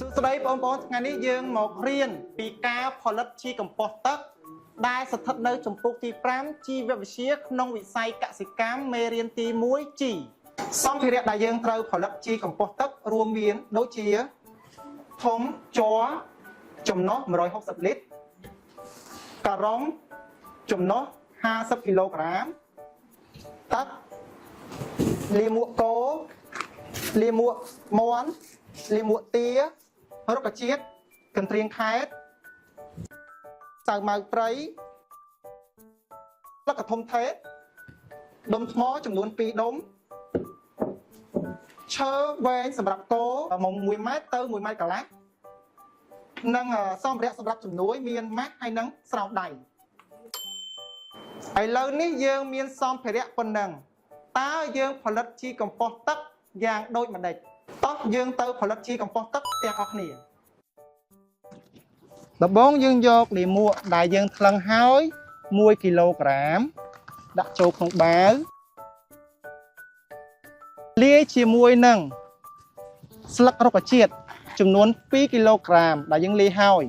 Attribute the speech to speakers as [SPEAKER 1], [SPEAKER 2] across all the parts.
[SPEAKER 1] សួស្តីបងប្អូនថ្ងៃនេះយើងមករៀនពីការផលិតជីកំប៉ុស្តទឹកដែលស្ថិតនៅចំពុកទី5ជីវវិទ្យាក្នុងវិស័យកសិកម្មមេរៀនទី1ជីសម្ភារៈដែលយើងត្រូវផលិតជីកំប៉ុស្តទឹករួមមានដូចជាធុងជ័រចំណុះ160លីត្រការ៉ុងចំណុះ50គីឡូក្រាមទឹកលាមកគោលាមកមាន់លាមកទារុក្ខជាតិកន្ទ្រៀងខេត្តសៅម៉ៅព្រៃស្លឹកកធំថេតដុំថ្មចំនួន2ដុំឈើវែងសម្រាប់គោ1ម៉ែត្រទៅ1ម៉ែត្រកន្លះនិងសម្ភារៈសម្រាប់ជំនួយមានម៉ាស់ហើយនិងស្រោមដៃឥឡូវនេះយើងមានសម្ភារៈប៉ុណ្ណឹងតើយើងផលិតជីកំប៉ុស្តទឹកយ៉ាងដូចម្ដេចតោះយើងទៅផលិតជីកំប៉ុស្តទឹកទាំងអស់គ្នាដំបូងយើងយកលាមកដែលយើងថ្លឹងហើយ1គីឡូក្រាមដាក់ចូលក្នុងបាវលាយជាមួយនឹងស្លឹករុក្ខជាតិចំនួន2គីឡូក្រាមដែលយើងលាយហើយ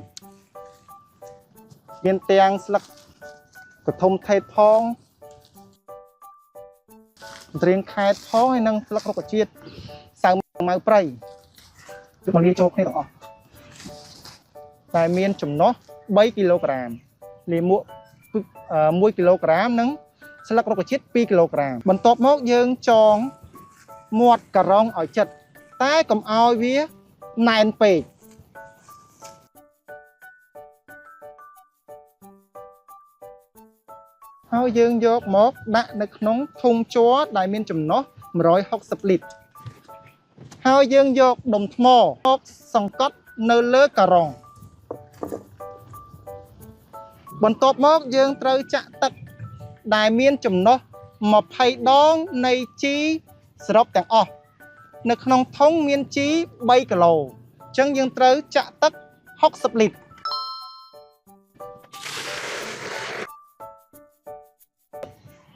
[SPEAKER 1] មានទាំងស្លឹកកធំថេតផងត្រៀងខេតផងហើយនិងស្លឹករុក្ខជាតិសៅម៉ៅព្រៃគឺមកលាយចូលគ្នាទាំងអស់តែមានចំណុះ3គីឡូក្រាមលាមក1គីឡូក្រាមនិងស្លឹករុក្ខជាតិ2គីឡូក្រាមបន្ទាប់មកយើងចងមាត់ការ៉ុងឲ្យជិតតែកុំឲ្យវាណែនពេកហើយយើងយកមកដាក់នៅក្នុងធុងជ័រដែលមានចំណុះ160លីត្រហើយយើងយកដុំថ្មមកសង្កត់នៅលើការ៉ុងបន្ទាប់មកយើងត្រូវចាក់ទឹកដែលមានចំណុះ20ដងនៃជីសរុបទាំងអស់នៅក្នុងធុងមានជី3គីឡូអញ្ចឹងយើងត្រូវចាក់ទឹក60លីត្រ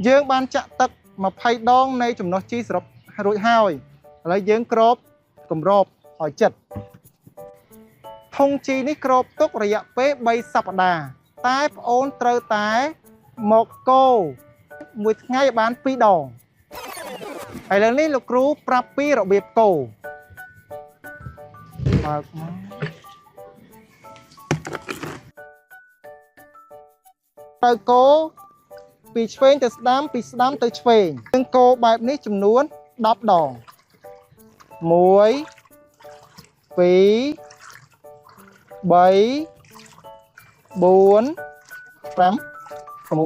[SPEAKER 1] យើងបានចាក់ទឹក20ដងនៃចំណុះជីសរុបរួចហើយឥឡូវយើងគ្របគម្របឲ្យជិតធុងជីនេះគ្របទុករយៈពេល3សប្តាហ៍តែប្អូនត្រូវតែមកកូរមួយថ្ងៃឲ្យបាន2ដងឥឡូវនេះលោកគ្រូប្រាប់ពីរបៀបកូរបើកមកត្រូវកូរពីឆ្វេងទៅស្ដាំពីស្ដាំទៅឆ្វេងយើងកូរបែបនេះចំនួន10ដង1 2 3 4 5 6 7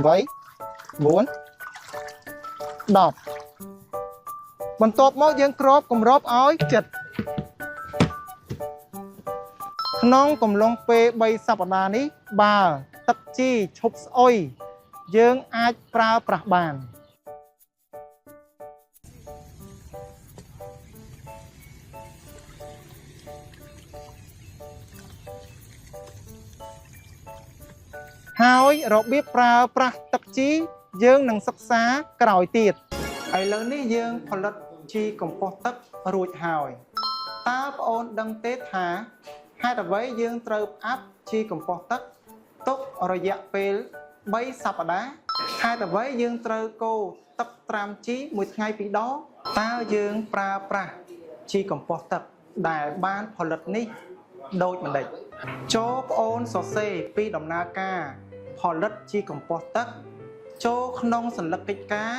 [SPEAKER 1] 8 9 10បន្ទាប់មកយើងគ្របគម្របឲ្យជិតក្នុងកំឡុងពេល3សប្តាហ៍នេះបើទឹកជីឈប់ស្អុយយើងអាចប្រើប្រាស់បានហើយរបៀបប្រើប្រាស់ទឹកជីយើងនឹងសិក្សាក្រោយទៀតឥឡូវនេះយើងផលិតជីកំប៉ុស្តទឹករួចហើយតើប្អូនដឹងទេថាហេតុអ្វីយើងត្រូវផ្អាប់ជីកំប៉ុស្តទឹកទុករយៈពេល3សប្តាហ៍ហេតុអ្វីយើងត្រូវកូរទឹកត្រាំជីមួយថ្ងៃ2ដងតើយើងប្រើប្រាស់ជីកំប៉ុស្តទឹកដែលបានផលិតនេះដូចម្ដេចចូលប្អូនសរសេរពីដំណើរការផលិតជីកំប៉ុស្តទឹកចូលក្នុងសញ្ញាកិច្ចការ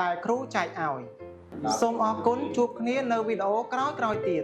[SPEAKER 1] ដែលគ្រូចែកឲ្យសូមអរគុណជួបគ្នានៅវីដេអូក្រោយៗទៀត